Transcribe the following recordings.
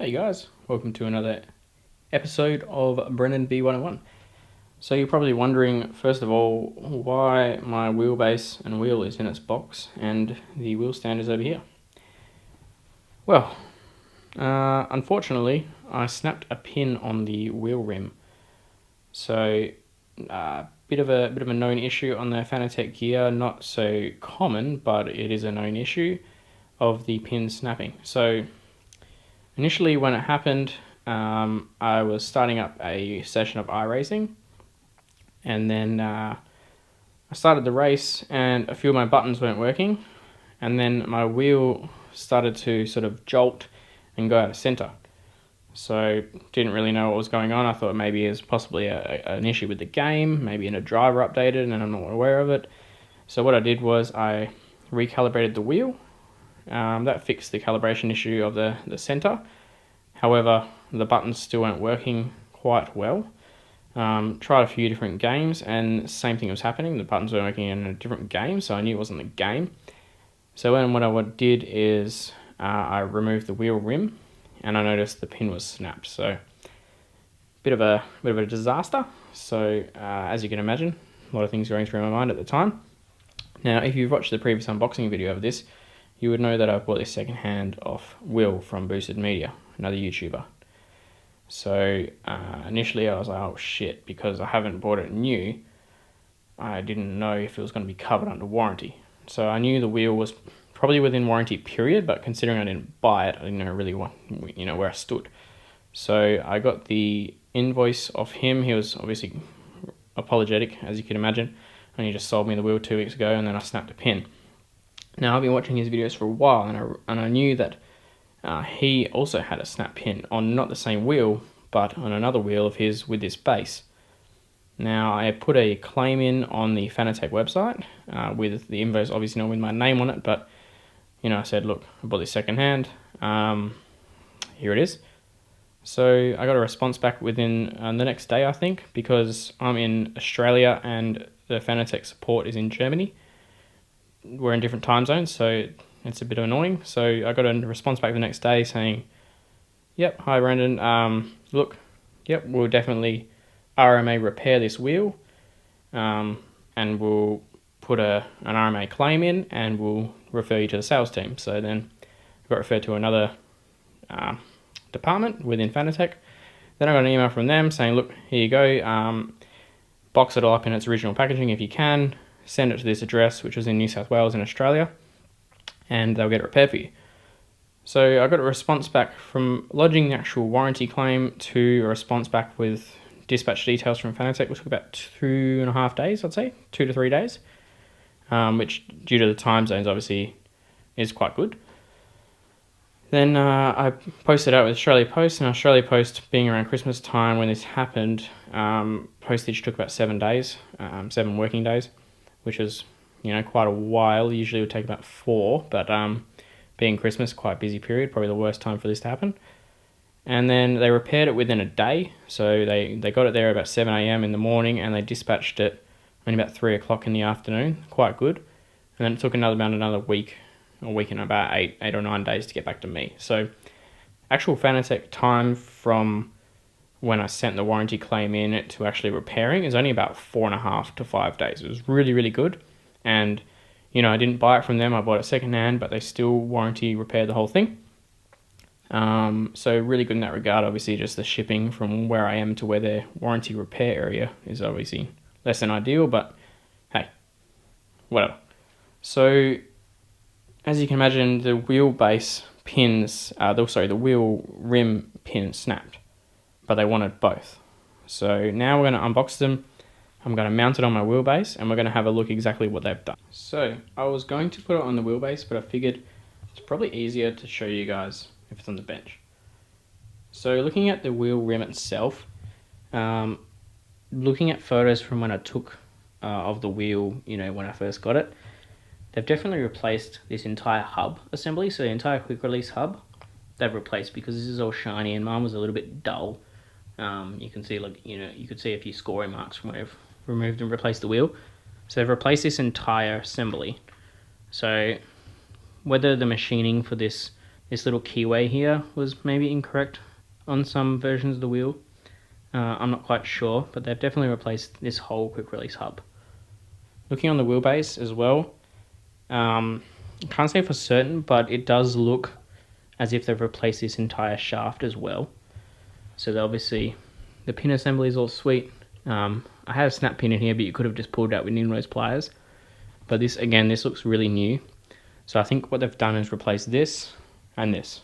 Hey guys, welcome to another episode of Brennan B101. So you're probably wondering, first of all, why my wheelbase and wheel is in its box and the wheel stand is over here. Well, unfortunately, I snapped a pin on the wheel rim. So, bit of a known issue on the Fanatec gear, not so common, but it is a known issue of the pin snapping. So, initially, when it happened, I was starting up a session of iRacing, and then I started the race, and a few of my buttons weren't working, and then my wheel started to sort of jolt and go out of center. So didn't really know what was going on. I thought maybe it was possibly an issue with the game, maybe in a driver updated, and I'm not aware of it. So what I did was I recalibrated the wheel. That fixed the calibration issue of the center. However, the buttons still weren't working quite well. Tried a few different games and same thing was happening. The buttons were working in a different game, so I knew it wasn't the game. So then what I did is I removed the wheel rim and I noticed the pin was snapped. So bit of a disaster. So as you can imagine, a lot of things going through my mind at the time. Now, if you've watched the previous unboxing video of this, you would know that I've bought this second-hand off Will from Boosted Media, another YouTuber. So initially I was like, oh shit, because I haven't bought it new, I didn't know if it was going to be covered under warranty. So I knew the wheel was probably within warranty period, but considering I didn't buy it, I didn't know really where I stood. So I got the invoice off him. He was obviously apologetic, as you can imagine, and he just sold me the wheel 2 weeks ago, and then I snapped a pin. Now, I've been watching his videos for a while, and I knew that he also had a snap pin on not the same wheel, but on another wheel of his with this base. Now, I put a claim in on the Fanatec website with the invoice, obviously not with my name on it, but I said, look, I bought this secondhand. Here it is. So I got a response back within the next day, I think, because I'm in Australia and the Fanatec support is in Germany. We're in different time zones, so it's a bit annoying. So I got a response back the next day saying, yep, hi Brandon, look, yep, we'll definitely RMA repair this wheel, and we'll put an RMA claim in and we'll refer you to the sales team. So then I got referred to another department within Fanatec. Then I got an email from them saying, look, here you go, box it all up in its original packaging if you can, send it to this address, which was in New South Wales in Australia, and they'll get it repaired for you. So I got a response back from lodging the actual warranty claim to a response back with dispatch details from Fanatec, which took about 2.5 days, I'd say, 2 to 3 days, which due to the time zones obviously is quite good. Then I posted out with Australia Post, and Australia Post, being around Christmas time when this happened, postage took about 7 days, 7 working days, which was, quite a while. Usually it would take about 4, but being Christmas, quite a busy period, probably the worst time for this to happen. And then they repaired it within a day, so they got it there about 7 a.m. in the morning, and they dispatched it only about 3 o'clock in the afternoon, quite good. And then it took another week, and about 8 or 9 days to get back to me. So actual Fanatec time from when I sent the warranty claim in to actually repairing is only about 4.5 to 5 days. It was really, really good. And, I didn't buy it from them. I bought it secondhand, but they still warranty repaired the whole thing. So really good in that regard. Obviously, just the shipping from where I am to where their warranty repair area is obviously less than ideal, but hey, whatever. So as you can imagine, the wheelbase pins, the wheel rim pin snapped, but they wanted both. So now we're going to unbox them. I'm going to mount it on my wheelbase, and we're going to have a look exactly what they've done. So I was going to put it on the wheelbase, but I figured it's probably easier to show you guys if it's on the bench. So looking at the wheel rim itself, looking at photos from when I took of the wheel, when I first got it, they've definitely replaced this entire hub assembly. So the entire quick release hub, they've replaced, because this is all shiny and mine was a little bit dull. You can see, you could see a few scoring marks from where I've removed and replaced the wheel. So they've replaced this entire assembly. So whether the machining for this this little keyway here was maybe incorrect on some versions of the wheel. I'm not quite sure, but they've definitely replaced this whole quick release hub. Looking on the wheelbase as well, I can't say for certain, but it does look as if they've replaced this entire shaft as well. So obviously the pin assembly is all sweet. I had a snap pin in here, but you could have just pulled out with Ninro's pliers. But this, again, this looks really new. So I think what they've done is replace this and this.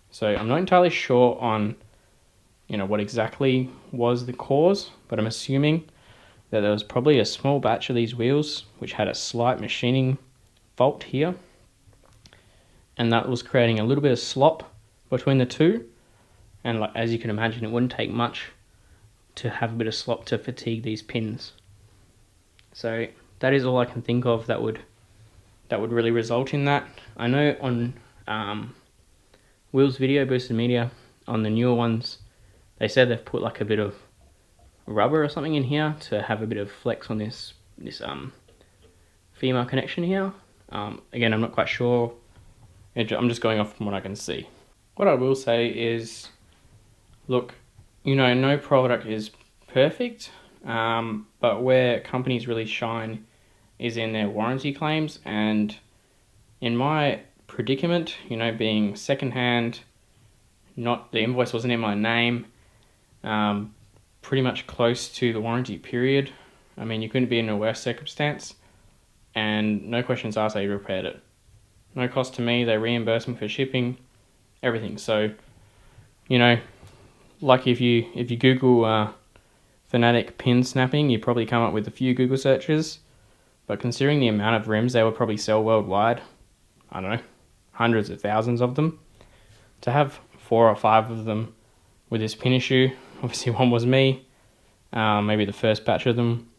So I'm not entirely sure on, what exactly was the cause, but I'm assuming that there was probably a small batch of these wheels which had a slight machining fault here, and that was creating a little bit of slop between the two. And as you can imagine, it wouldn't take much to have a bit of slop to fatigue these pins. So that is all I can think of that would really result in that. I know on Will's video, Boosted Media, on the newer ones, they said they've put like a bit of rubber or something in here to have a bit of flex on this female connection here. Again, I'm not quite sure. I'm just going off from what I can see. What I will say is, look, no product is perfect, but where companies really shine is in their warranty claims. And in my predicament, being secondhand, the invoice wasn't in my name, pretty much close to the warranty period. I mean, you couldn't be in a worse circumstance, and no questions asked, they repaired it. No cost to me, they reimbursed me for shipping, everything. So, like if you Google Fanatec pin snapping, you probably come up with a few Google searches, but considering the amount of rims they would probably sell worldwide, I don't know, hundreds of thousands of them, to have 4 or 5 of them with this pin issue, obviously one was me, maybe the first batch of them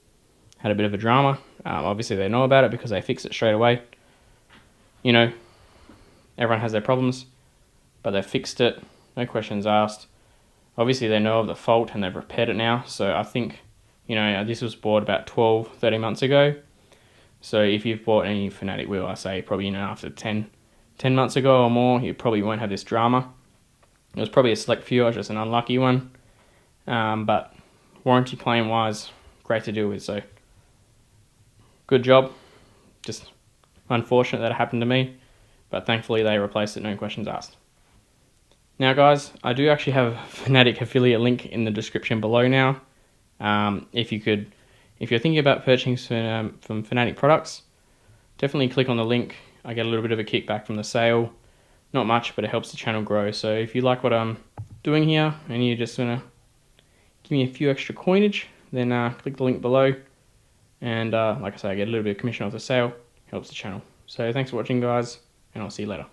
had a bit of a drama. Obviously they know about it because they fixed it straight away. Everyone has their problems, but they fixed it, no questions asked. Obviously they know of the fault and they've repaired it now. So I think, this was bought about 12-13 months ago. So if you've bought any Fanatec wheel, I say probably, after 10 months ago or more, you probably won't have this drama. It was probably a select few, I was just an unlucky one. But warranty claim wise, great to deal with. So good job. Just unfortunate that it happened to me, but thankfully they replaced it, no questions asked. Now guys, I do actually have a Fanatec affiliate link in the description below now. If you're thinking about purchasing from Fanatec products, definitely click on the link. I get a little bit of a kickback from the sale. Not much, but it helps the channel grow. So if you like what I'm doing here and you just want to give me a few extra coinage, then click the link below. And like I say, I get a little bit of commission off the sale. Helps the channel. So thanks for watching guys, and I'll see you later.